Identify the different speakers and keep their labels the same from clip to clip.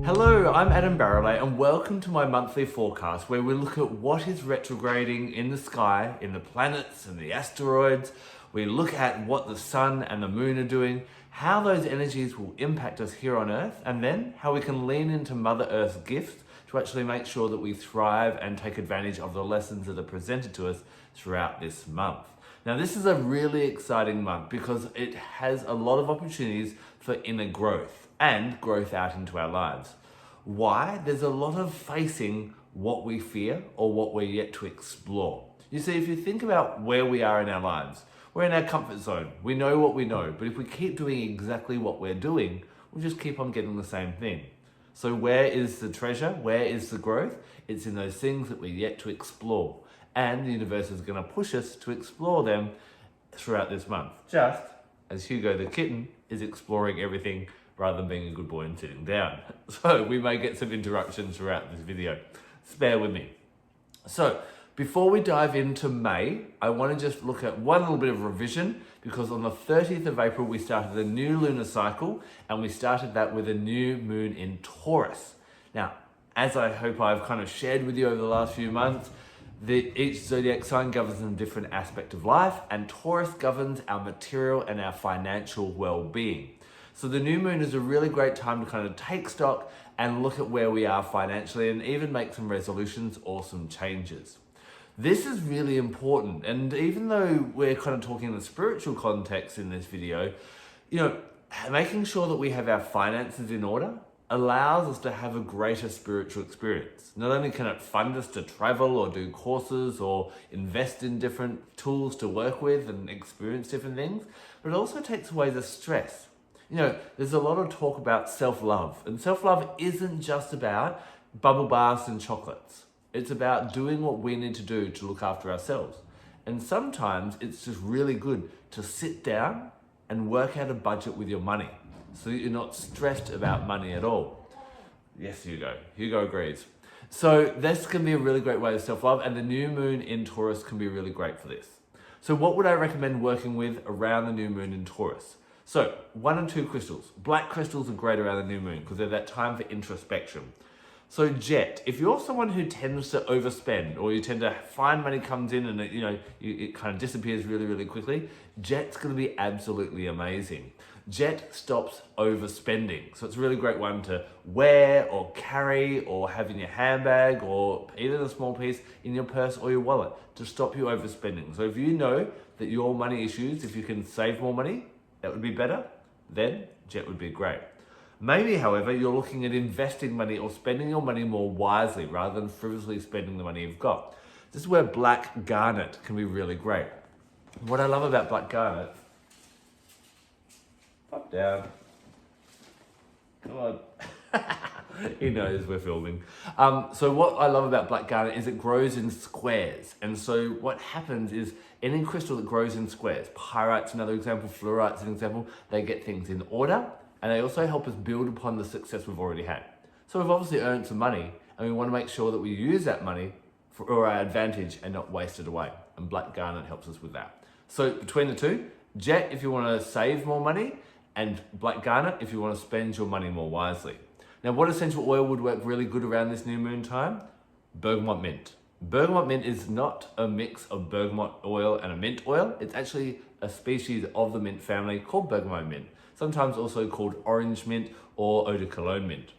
Speaker 1: Hello, I'm Adam Barralet and welcome to my monthly forecast where we look at what is retrograding in the sky, in the planets and the asteroids. We look at what the sun and the moon are doing, how those energies will impact us here on Earth, and then how we can lean into Mother Earth's gifts to actually make sure that we thrive and take advantage of the lessons that are presented to us throughout this month. Now, this is a really exciting month because it has a lot of opportunities for inner growth and growth out into our lives. Why? There's a lot of facing what we fear or what we're yet to explore. You see, if you think about where we are in our lives, we're in our comfort zone. We know what we know, but if we keep doing exactly what we're doing, we'll just keep on getting the same thing. So where is the treasure? Where is the growth? It's in those things that we're yet to explore. And the universe is going to push us to explore them throughout this month. Just as Hugo the kitten is exploring everything rather than being a good boy and sitting down. So we may get some interruptions throughout this video. Bear with me. So before we dive into May, I want to just look at one little bit of revision because on the 30th of April, we started a new lunar cycle and we started that with a new moon in Taurus. Now, as I hope I've kind of shared with you over the last few months, each zodiac sign governs a different aspect of life, and Taurus governs our material and our financial well-being. So the new moon is a really great time to kind of take stock and look at where we are financially and even make some resolutions or some changes. This is really important. And even though we're kind of talking in the spiritual context in this video, making sure that we have our finances in order allows us to have a greater spiritual experience. Not only can it fund us to travel or do courses or invest in different tools to work with and experience different things, but it also takes away the stress. There's a lot of talk about self-love, and self-love isn't just about bubble baths and chocolates. It's about doing what we need to do to look after ourselves. And sometimes it's just really good to sit down and work out a budget with your money so that you're not stressed about money at all. Yes, Hugo. Hugo agrees. So this can be a really great way of self-love, and the new moon in Taurus can be really great for this. So what would I recommend working with around the new moon in Taurus? So 1 and 2 crystals. Black crystals are great around the new moon because they're that time for introspection. So jet, if you're someone who tends to overspend or you tend to find money comes in and it kind of disappears really, really quickly, jet's going to be absolutely amazing. Jet stops overspending. So it's a really great one to wear or carry or have in your handbag or even a small piece in your purse or your wallet to stop you overspending. So if you know that your money issues, if you can save more money, that would be better, then jet would be great. Maybe, however, you're looking at investing money or spending your money more wisely rather than frivolously spending the money you've got. This is where Black Garnet can be really great. What I love about Black Garnet, pop down, come on. He knows we're filming. So what I love about Black Garnet is it grows in squares. And so what happens is any crystal that grows in squares, pyrite's another example, fluorite's an example, they get things in order and they also help us build upon the success we've already had. So we've obviously earned some money and we want to make sure that we use that money for our advantage and not waste it away. And Black Garnet helps us with that. So between the two, jet if you want to save more money and Black Garnet if you want to spend your money more wisely. Now, what essential oil would work really good around this new moon time? Bergamot Mint. Bergamot Mint is not a mix of bergamot oil and a mint oil. It's actually a species of the mint family called Bergamot Mint, sometimes also called orange mint or eau de cologne mint.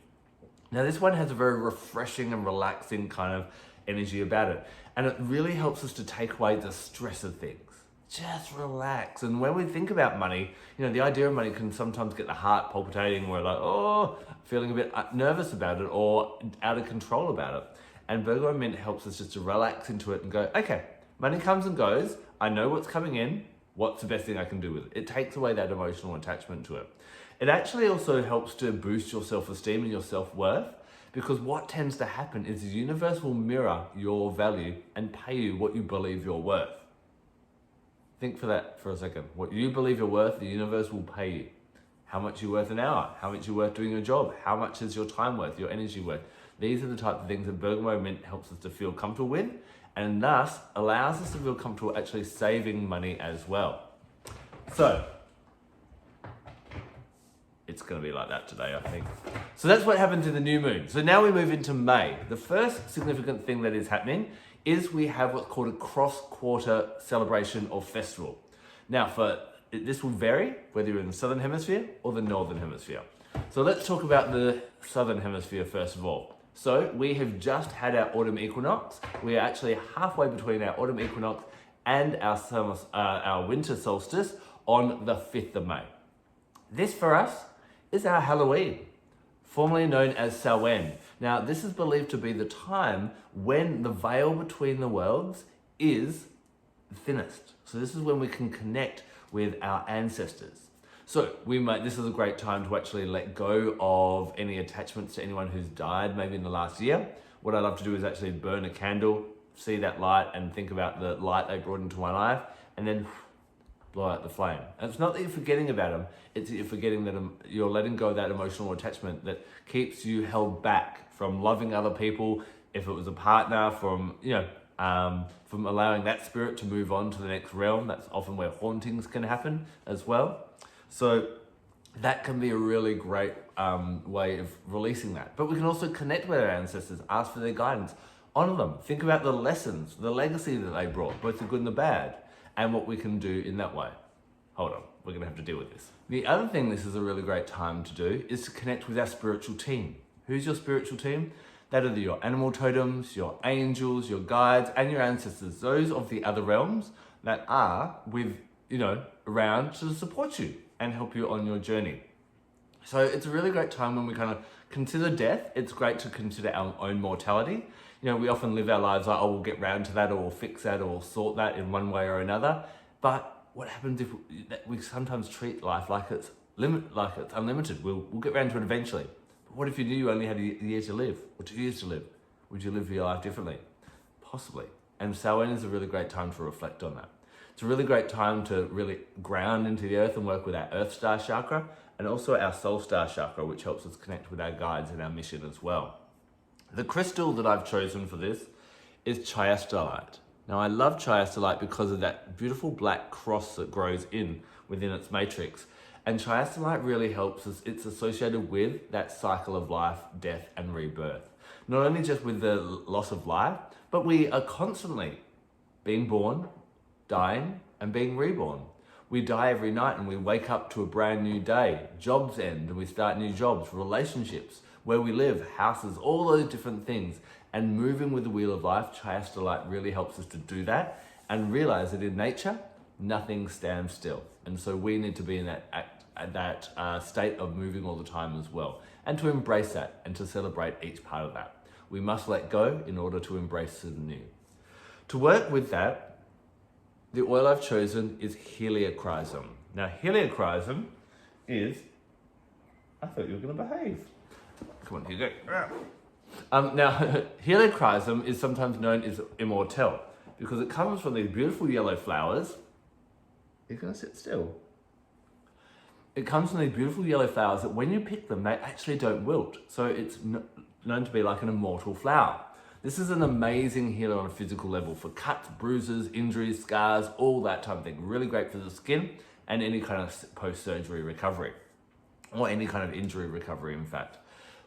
Speaker 1: Now, this one has a very refreshing and relaxing kind of energy about it. And it really helps us to take away the stress of things. Just relax. And when we think about money, the idea of money can sometimes get the heart palpitating. We're like, feeling a bit nervous about it or out of control about it. And Bergamot Mint helps us just to relax into it and go, okay, money comes and goes. I know what's coming in. What's the best thing I can do with it? It takes away that emotional attachment to it. It actually also helps to boost your self-esteem and your self-worth because what tends to happen is the universe will mirror your value and pay you what you believe you're worth. Think for that for a second. What you believe you're worth, the universe will pay you. How much you're worth an hour, how much you're worth doing your job, how much is your time worth, your energy worth. These are the type of things that Bergamot Mint helps us to feel comfortable with and thus allows us to feel comfortable actually saving money as well. So, It's going to be like that today, I think. So that's what happens in the new moon. So now we move into May. The first significant thing that is happening is we have what's called a cross-quarter celebration or festival. Now, this will vary whether you're in the Southern Hemisphere or the Northern Hemisphere. So let's talk about the Southern Hemisphere first of all. So we have just had our autumn equinox. We are actually halfway between our autumn equinox and our winter solstice on the 5th of May. This for us is our Halloween, formerly known as Samhain. Now, this is believed to be the time when the veil between the worlds is thinnest. So this is when we can connect with our ancestors. So this is a great time to actually let go of any attachments to anyone who's died maybe in the last year. What I love to do is actually burn a candle, see that light and think about the light they brought into my life, and then blow out the flame. And it's not that you're forgetting about them, it's that you're forgetting that you're letting go of that emotional attachment that keeps you held back from loving other people. If it was a partner, from allowing that spirit to move on to the next realm. That's often where hauntings can happen as well. So that can be a really great way of releasing that. But we can also connect with our ancestors, ask for their guidance, honor them, think about the lessons, the legacy that they brought, both the good and the bad, and what we can do in that way. Hold on, we're gonna have to deal with this. The other thing this is a really great time to do is to connect with our spiritual team. Who's your spiritual team? That are your animal totems, your angels, your guides, and your ancestors. Those of the other realms that are around to support you and help you on your journey. So it's a really great time when we kind of consider death. It's great to consider our own mortality. We often live our lives like, we'll get round to that, or we'll fix that, or we'll sort that in one way or another. But what happens if we sometimes treat life like it's unlimited? We'll get round to it eventually. But what if you knew you only had a year to live, or 2 years to live? Would you live your life differently? Possibly. And Samhain is a really great time to reflect on that. It's a really great time to really ground into the earth and work with our Earth Star chakra, and also our Soul Star chakra, which helps us connect with our guides and our mission as well. The crystal that I've chosen for this is Chiastolite. Now, I love Chiastolite because of that beautiful black cross that grows within its matrix. And Chiastolite really helps us. It's associated with that cycle of life, death, and rebirth. Not only just with the loss of life, but we are constantly being born, dying, and being reborn. We die every night and we wake up to a brand new day. Jobs end and we start new jobs, relationships, where we live, houses, all those different things. And moving with the wheel of life, Chiastolite really helps us to do that and realize that in nature, nothing stands still. And so we need to be in that state of moving all the time as well. And to embrace that and to celebrate each part of that. We must let go in order to embrace the new. To work with that, the oil I've chosen is Helichrysum. Now, Helichrysum is... I thought you were going to behave. Come on, here you go. Now, Helichrysum is sometimes known as immortelle because it comes from these beautiful yellow flowers. You're going to sit still. It comes from these beautiful yellow flowers that when you pick them, they actually don't wilt. So it's known to be like an immortal flower. This is an amazing healer on a physical level for cuts, bruises, injuries, scars, all that type of thing. Really great for the skin and any kind of post-surgery recovery or any kind of injury recovery, in fact.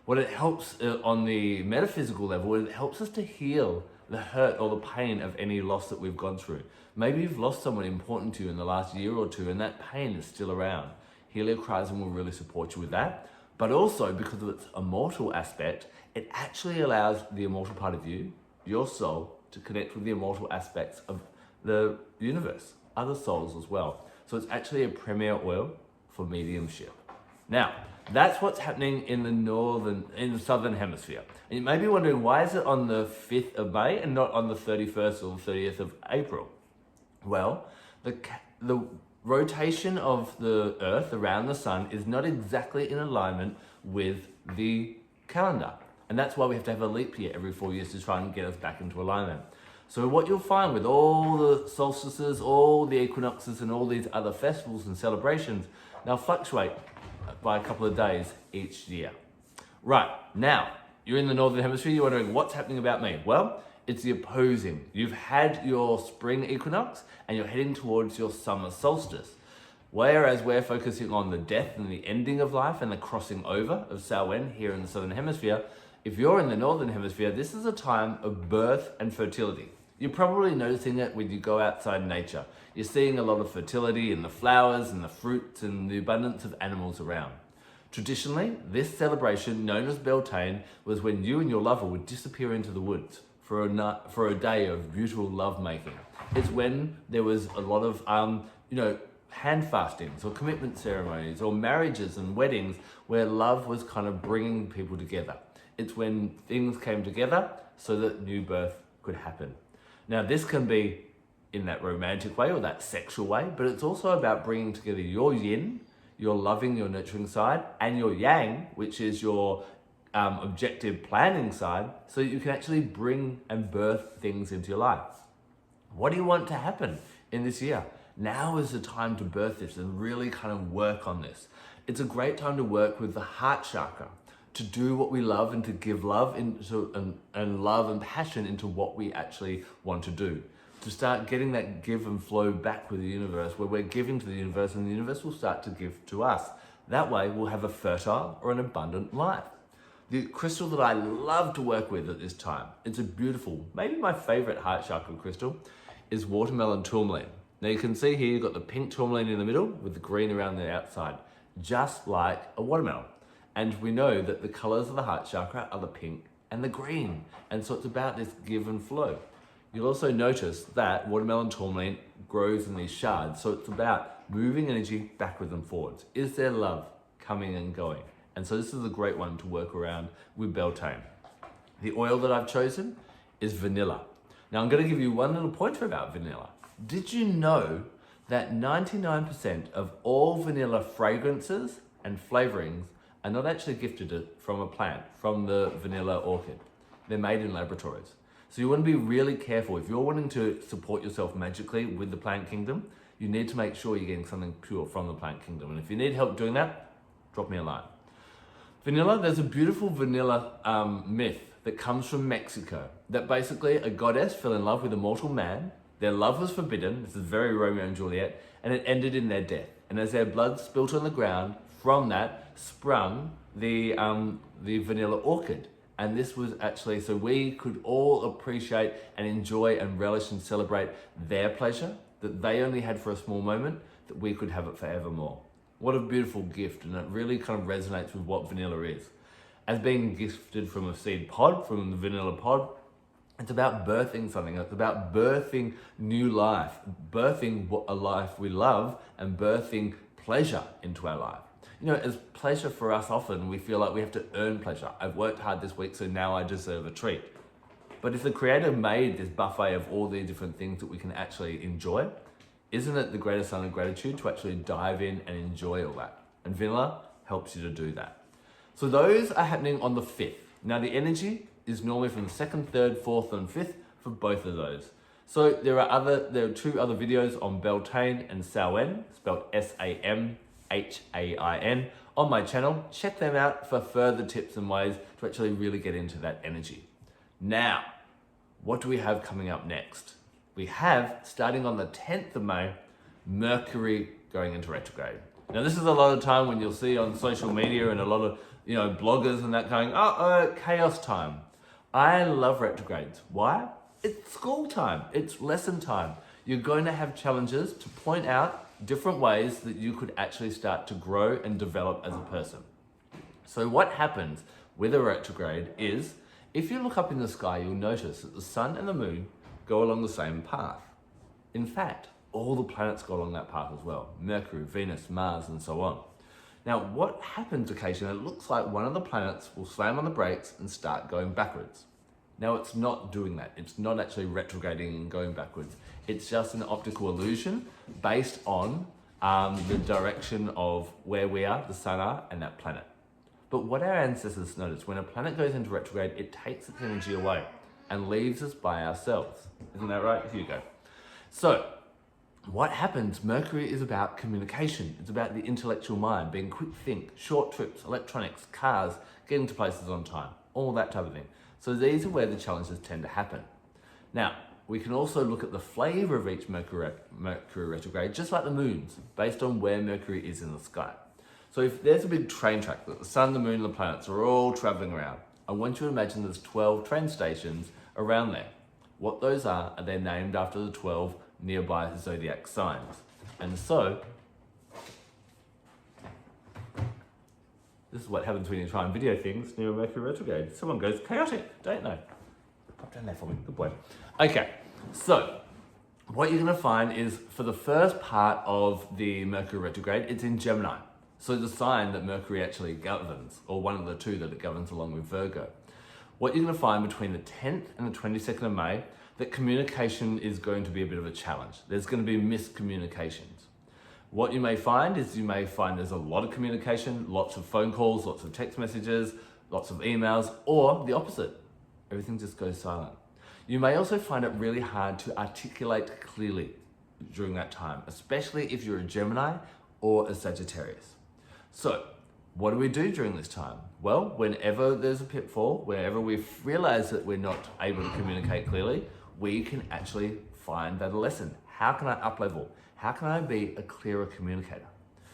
Speaker 1: What it helps on the metaphysical level, it helps us to heal the hurt or the pain of any loss that we've gone through. Maybe you've lost someone important to you in the last year or two and that pain is still around. Helichrysum will really support you with that. But also, because of its immortal aspect, it actually allows the immortal part of you, your soul, to connect with the immortal aspects of the universe, other souls as well. So it's actually a premier oil for mediumship. Now, that's what's happening in the southern hemisphere. And you may be wondering, why is it on the 5th of May and not on the 31st or the 30th of April? Well, the rotation of the Earth around the Sun is not exactly in alignment with the calendar. And that's why we have to have a leap year every 4 years to try and get us back into alignment. So what you'll find with all the solstices, all the equinoxes, and all these other festivals and celebrations, they'll fluctuate by a couple of days each year. Right, now, you're in the Northern Hemisphere, you're wondering what's happening about me? Well, it's the opposing. You've had your spring equinox and you're heading towards your summer solstice. Whereas we're focusing on the death and the ending of life and the crossing over of Samhain here in the Southern Hemisphere, if you're in the Northern Hemisphere, this is a time of birth and fertility. You're probably noticing it when you go outside nature. You're seeing a lot of fertility in the flowers and the fruits and the abundance of animals around. Traditionally, this celebration, known as Beltane, was when you and your lover would disappear into the woods for a day of beautiful lovemaking. It's when there was a lot of, hand fastings or commitment ceremonies or marriages and weddings where love was kind of bringing people together. It's when things came together so that new birth could happen. Now, this can be in that romantic way or that sexual way, but it's also about bringing together your yin, your loving, your nurturing side, and your yang, which is your objective planning side, so that you can actually bring and birth things into your life. What do you want to happen in this year? Now is the time to birth this and really kind of work on this. It's a great time to work with the heart chakra, to do what we love and to give love into and love and passion into what we actually want to do. To start getting that give and flow back with the universe, where we're giving to the universe and the universe will start to give to us. That way we'll have a fertile or an abundant life. The crystal that I love to work with at this time, it's a beautiful, maybe my favorite heart chakra crystal, is watermelon tourmaline. Now you can see here you've got the pink tourmaline in the middle with the green around the outside, just like a watermelon. And we know that the colors of the heart chakra are the pink and the green. And so it's about this give and flow. You'll also notice that watermelon tourmaline grows in these shards. So it's about moving energy backwards and forwards. Is there love coming and going? And so this is a great one to work around with Beltane. The oil that I've chosen is vanilla. Now I'm going to give you one little pointer about vanilla. Did you know that 99% of all vanilla fragrances and flavorings are not actually gifted from a plant, from the vanilla orchid? They're made in laboratories. So you want to be really careful. If you're wanting to support yourself magically with the plant kingdom, you need to make sure you're getting something pure from the plant kingdom. And if you need help doing that, drop me a line. Vanilla, there's a beautiful vanilla myth that comes from Mexico, that basically a goddess fell in love with a mortal man. Their love was forbidden. This is very Romeo and Juliet, and it ended in their death. And as their blood spilt on the ground, from that sprung the vanilla orchid. And this was actually so we could all appreciate and enjoy and relish and celebrate their pleasure that they only had for a small moment, that we could have it forevermore. What a beautiful gift, and it really kind of resonates with what vanilla is. As being gifted from a seed pod, from the vanilla pod, it's about birthing something. It's about birthing new life, birthing a life we love, and birthing pleasure into our life. You know, as pleasure for us, often we feel like we have to earn pleasure. I've worked hard this week, so now I deserve a treat. But if the creator made this buffet of all the different things that we can actually enjoy, isn't it the greatest sign of gratitude to actually dive in and enjoy all that? And vanilla helps you to do that. So those are happening on the 5th. Now the energy is normally from the 2nd, 3rd, 4th, and 5th for both of those. So there are 2 other videos on Beltane and Samhain, spelled Samhain, on my channel. Check them out for further tips and ways to actually really get into that energy. Now, what do we have coming up next? We have, starting on the 10th of May, Mercury going into retrograde. Now this is a lot of time when you'll see on social media and a lot of bloggers and that going, chaos time. I love retrogrades. Why? It's school time. It's lesson time. You're going to have challenges to point out different ways that you could actually start to grow and develop as a person. So what happens with a retrograde is, if you look up in the sky, you'll notice that the sun and the moon go along the same path. In fact, all the planets go along that path as well. Mercury, Venus, Mars, and so on. Now, what happens occasionally, it looks like one of the planets will slam on the brakes and start going backwards. Now, it's not doing that. It's not actually retrograding and going backwards. It's just an optical illusion based on the direction of where we are, the sun are, and that planet. But what our ancestors noticed, when a planet goes into retrograde, it takes its energy away and leaves us by ourselves. Isn't that right? Here you go. So, what happens? Mercury is about communication. It's about the intellectual mind, being quick think, short trips, electronics, cars, getting to places on time, all that type of thing. So these are where the challenges tend to happen. Now, we can also look at the flavor of each Mercury retrograde, just like the moons, based on where Mercury is in the sky. So if there's a big train track that the sun, the moon, and the planets are all traveling around, I want you to imagine there's 12 train stations around there. What those are they're named after the 12 nearby zodiac signs. And so, this is what happens when you try and video things near a Mercury retrograde. Someone goes chaotic, don't they? Pop down there for me, good boy. Okay, so what you're gonna find is for the first part of the Mercury retrograde, it's in Gemini. So the sign that Mercury actually governs, or one of the two that it governs along with Virgo. What you're gonna find between the 10th and the 22nd of May, that communication is going to be a bit of a challenge. There's gonna be miscommunications. What you may find is there's a lot of communication, lots of phone calls, lots of text messages, lots of emails, or the opposite. Everything just goes silent. You may also find it really hard to articulate clearly during that time, especially if you're a Gemini or a Sagittarius. So, what do we do during this time? Well, whenever there's a pitfall, whenever we realize that we're not able to communicate clearly, we can actually find that a lesson. How can I up-level? How can I be a clearer communicator?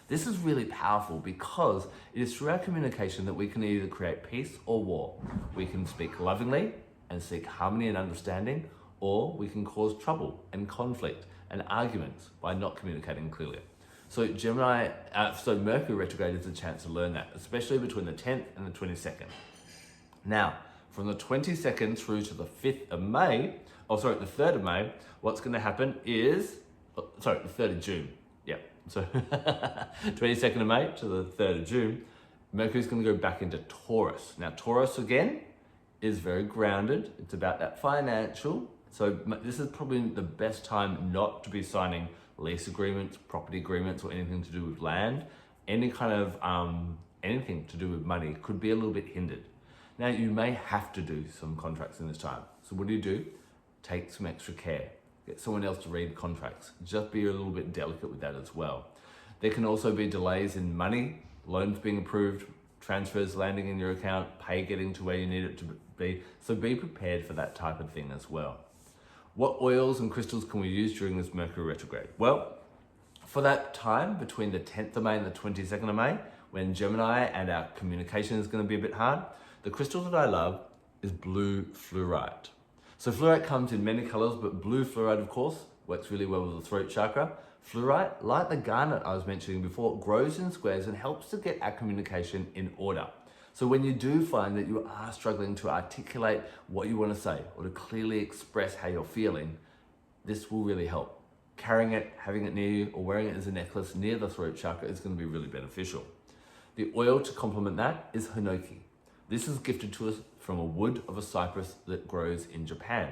Speaker 1: This is really powerful because it is through our communication that we can either create peace or war. We can speak lovingly and seek harmony and understanding, or we can cause trouble and conflict and arguments by not communicating clearly. So Mercury retrograde is a chance to learn that, especially between the 10th and the 22nd. Now, from the 22nd through to the 3rd of May, what's going to happen is, the 3rd of June. Yeah, so 22nd of May to the 3rd of June, Mercury's going to go back into Taurus. Now, Taurus again is very grounded. It's about that financial. So this is probably the best time not to be signing lease agreements, property agreements, or anything to do with land. Any kind of anything to do with money could be a little bit hindered. Now, you may have to do some contracts in this time. So what do? Take some extra care. Get someone else to read contracts. Just be a little bit delicate with that as well. There can also be delays in money, loans being approved, transfers landing in your account, pay getting to where you need it to be. So be prepared for that type of thing as well. What oils and crystals can we use during this Mercury retrograde? Well, for that time between the 10th of May and the 22nd of May, when Gemini and our communication is going to be a bit hard, the crystal that I love is blue fluorite. So fluorite comes in many colors, but blue fluorite, of course, works really well with the throat chakra. Fluorite, like the garnet I was mentioning before, grows in squares and helps to get our communication in order. So when you do find that you are struggling to articulate what you want to say or to clearly express how you're feeling, this will really help. Carrying it, having it near you, or wearing it as a necklace near the throat chakra is going to be really beneficial. The oil to complement that is Hinoki. This is gifted to us from a wood of a cypress that grows in Japan.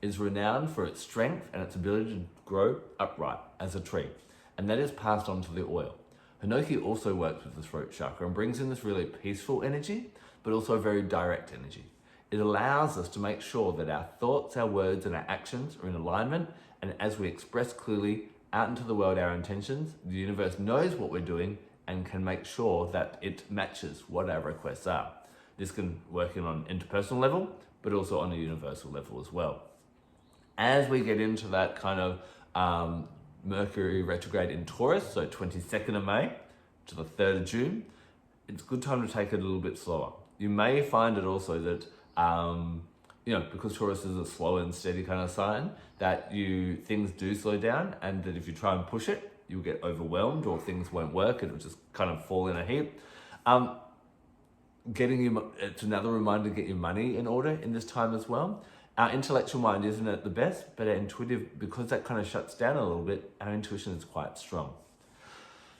Speaker 1: It is renowned for its strength and its ability to grow upright as a tree, and that is passed on to the oil. Hinoki also works with the throat chakra and brings in this really peaceful energy, but also very direct energy. It allows us to make sure that our thoughts, our words, and our actions are in alignment, and as we express clearly out into the world our intentions, the universe knows what we're doing and can make sure that it matches what our requests are. This can work on an interpersonal level, but also on a universal level as well. As we get into that kind of Mercury retrograde in Taurus, so 22nd of May to the 3rd of June, it's a good time to take it a little bit slower. You may find it also that, because Taurus is a slow and steady kind of sign, that things do slow down, and that if you try and push it, you'll get overwhelmed or things won't work and it'll just kind of fall in a heap. It's another reminder to get your money in order in this time as well. Our intellectual mind isn't at the best, but our intuitive, because that kind of shuts down a little bit, our intuition is quite strong.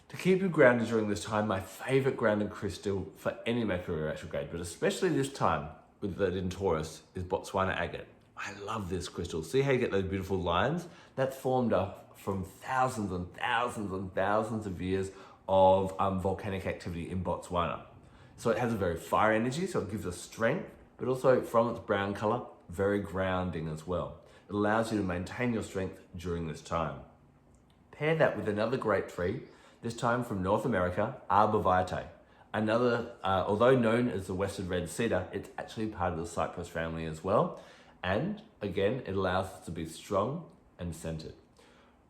Speaker 1: To keep you grounded during this time, my favorite grounding crystal for any Mercury retrograde, but especially this time with that in Taurus, is Botswana agate. I love this crystal. See how you get those beautiful lines? That's formed up from thousands and thousands and thousands of years of volcanic activity in Botswana. So it has a very fire energy, so it gives us strength, but also from its brown color, very grounding as well. It allows you to maintain your strength during this time. Pair that with another great tree, this time from North America, Arborvitae. Although known as the Western Red Cedar, it's actually part of the cypress family as well. And again, it allows us to be strong and centered.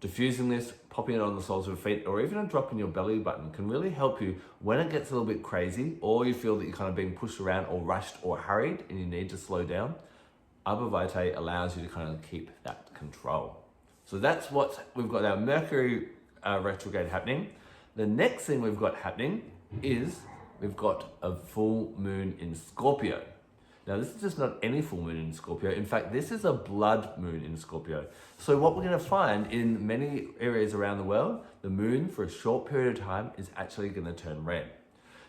Speaker 1: Diffusing this, popping it on the soles of your feet, or even a drop in your belly button can really help you when it gets a little bit crazy, or you feel that you're kind of being pushed around or rushed or hurried and you need to slow down. Arborvitae allows you to kind of keep that control. So that's what we've got our Mercury retrograde happening. The next thing we've got happening is we've got a full moon in Scorpio. Now, this is just not any full moon in Scorpio. In fact, this is a blood moon in Scorpio. So what we're going to find in many areas around the world, the moon for a short period of time is actually going to turn red.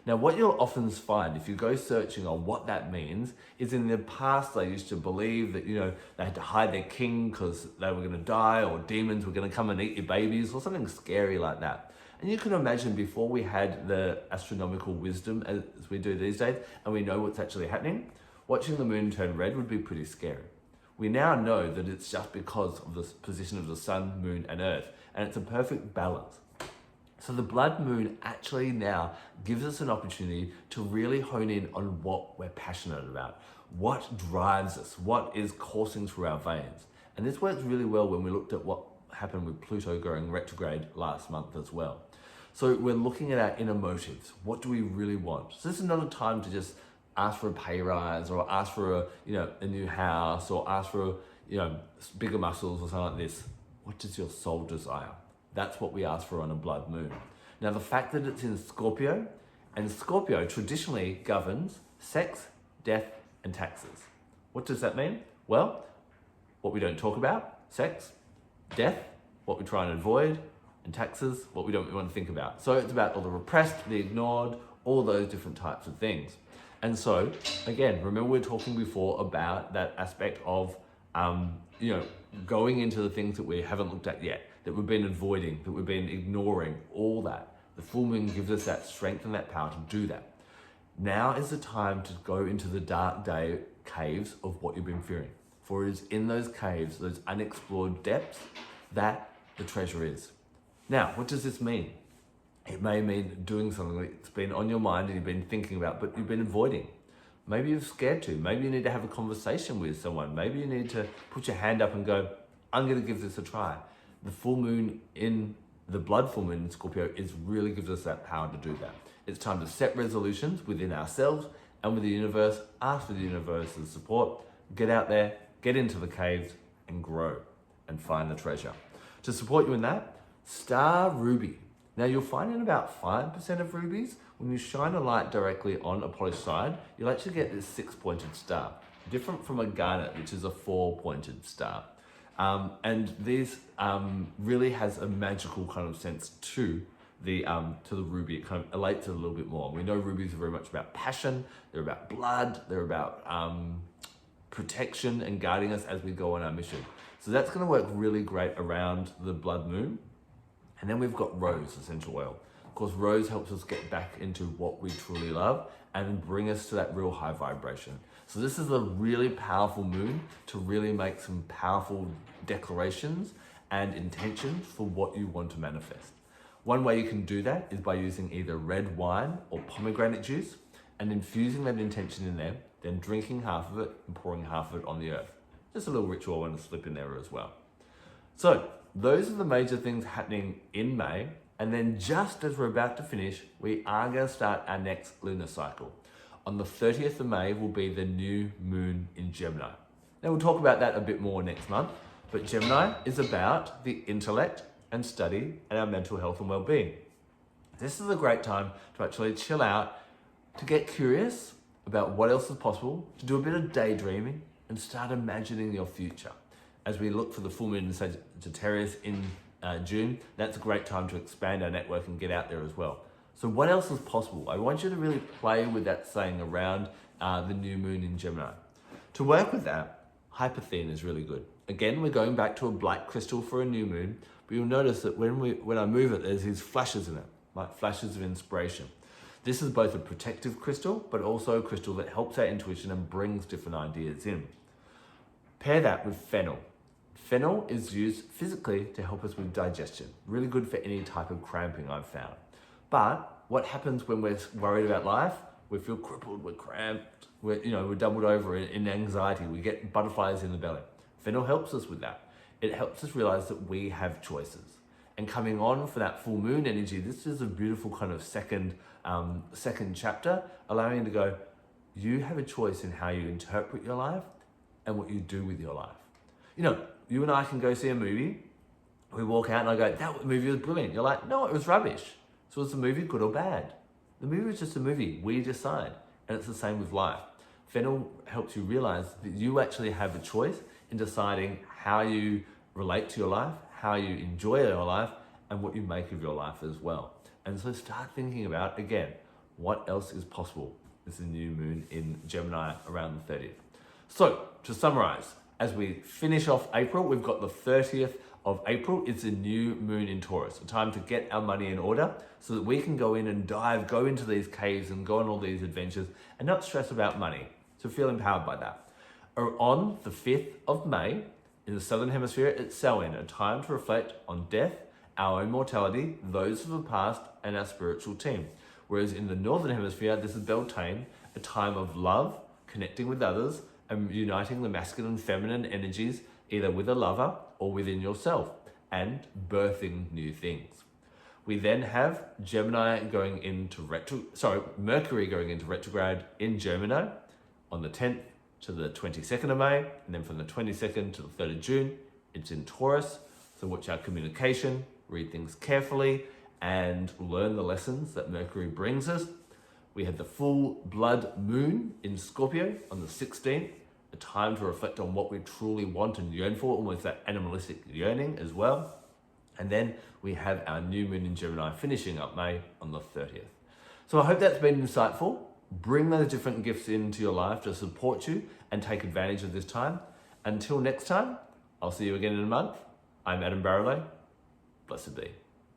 Speaker 1: Now, what you'll often find if you go searching on what that means is in the past, they used to believe that, they had to hide their king because they were going to die, or demons were going to come and eat your babies, or something scary like that. And you can imagine before we had the astronomical wisdom as we do these days, and we know what's actually happening, watching the moon turn red would be pretty scary. We now know that it's just because of the position of the sun, moon, and earth, and it's a perfect balance. So the blood moon actually now gives us an opportunity to really hone in on what we're passionate about, what drives us, what is coursing through our veins. And this works really well when we looked at what happened with Pluto going retrograde last month as well. So we're looking at our inner motives. What do we really want? So this is not a time to just ask for a pay rise, or ask for a new house, or ask for bigger muscles or something like this. What does your soul desire? That's what we ask for on a blood moon. Now, the fact that it's in Scorpio, and Scorpio traditionally governs sex, death, and taxes. What does that mean? Well, what we don't talk about, sex, death, what we try and avoid, and taxes, what we don't want to think about. So it's about all the repressed, the ignored, all those different types of things. And so, again, remember we were talking before about that aspect of, going into the things that we haven't looked at yet, that we've been avoiding, that we've been ignoring, all that. The full moon gives us that strength and that power to do that. Now is the time to go into the dark day caves of what you've been fearing. For it is in those caves, those unexplored depths, that the treasure is. Now, what does this mean? It may mean doing something that's been on your mind and you've been thinking about, but you've been avoiding. Maybe you're scared to. Maybe you need to have a conversation with someone. Maybe you need to put your hand up and go, I'm going to give this a try. The full moon in the blood full moon in Scorpio really gives us that power to do that. It's time to set resolutions within ourselves and with the universe, ask for the universe's support, get out there, get into the caves and grow and find the treasure. To support you in that, Star Ruby. Now you'll find in about 5% of rubies, when you shine a light directly on a polished side, you'll actually get this 6-pointed star, different from a garnet, which is a 4-pointed star. And this really has a magical kind of sense to the ruby. It kind of elates it a little bit more. We know rubies are very much about passion, they're about blood, they're about protection and guiding us as we go on our mission. So that's going to work really great around the blood moon. And then we've got rose essential oil. Of course, rose helps us get back into what we truly love and bring us to that real high vibration. So this is a really powerful moon to really make some powerful declarations and intentions for what you want to manifest. One way you can do that is by using either red wine or pomegranate juice and infusing that intention in there, then drinking half of it and pouring half of it on the earth. Just a little ritual I want to slip in there as well. So those are the major things happening in May. And then just as we're about to finish, we are going to start our next lunar cycle. On the 30th of May will be the new moon in Gemini. Now we'll talk about that a bit more next month, but Gemini is about the intellect and study and our mental health and well-being. This is a great time to actually chill out, to get curious about what else is possible, to do a bit of daydreaming and start imagining your future. As we look for the full moon in Sagittarius in June, that's a great time to expand our network and get out there as well. So what else is possible? I want you to really play with that saying around the new moon in Gemini. To work with that, Hypersthene is really good. Again, we're going back to a black crystal for a new moon, but you'll notice that when I move it, there's these flashes in it, like flashes of inspiration. This is both a protective crystal, but also a crystal that helps our intuition and brings different ideas in. Pair that with fennel. Fennel is used physically to help us with digestion. Really good for any type of cramping I've found. But what happens when we're worried about life? we feel crippled, we're cramped, we're doubled over in anxiety, we get butterflies in the belly. Fennel helps us with that. It helps us realize that we have choices. And coming on for that full moon energy, this is a beautiful kind of second chapter, allowing you to go, you have a choice in how you interpret your life and what you do with your life. You and I can go see a movie, we walk out and I go, that movie was brilliant. You're like, no, it was rubbish. So was the movie good or bad? The movie was just a movie, we decide. And it's the same with life. Fennel helps you realize that you actually have a choice in deciding how you relate to your life, how you enjoy your life, and what you make of your life as well. And so start thinking about, again, what else is possible. It's a new moon in Gemini around the 30th. So to summarize, as we finish off April, we've got the 30th of April. It's a new moon in Taurus, a time to get our money in order so that we can go in and go into these caves and go on all these adventures and not stress about money. So feel empowered by that. On the 5th of May, in the Southern Hemisphere, it's Samhain, a time to reflect on death, our own mortality, those of the past, and our spiritual team. Whereas in the Northern Hemisphere, this is Beltane, a time of love, connecting with others, and uniting the masculine and feminine energies, either with a lover or within yourself, and birthing new things. We then have Mercury going into retrograde in Gemini on the 10th to the 22nd of May, and then from the 22nd to the 3rd of June, it's in Taurus. So watch our communication, read things carefully, and learn the lessons that Mercury brings us. We had the full blood moon in Scorpio on the 16th, a time to reflect on what we truly want and yearn for, almost that animalistic yearning as well. And then we have our new moon in Gemini finishing up May on the 30th. So I hope that's been insightful. Bring those different gifts into your life to support you and take advantage of this time. Until next time, I'll see you again in a month. I'm Adam Barralet. Blessed be.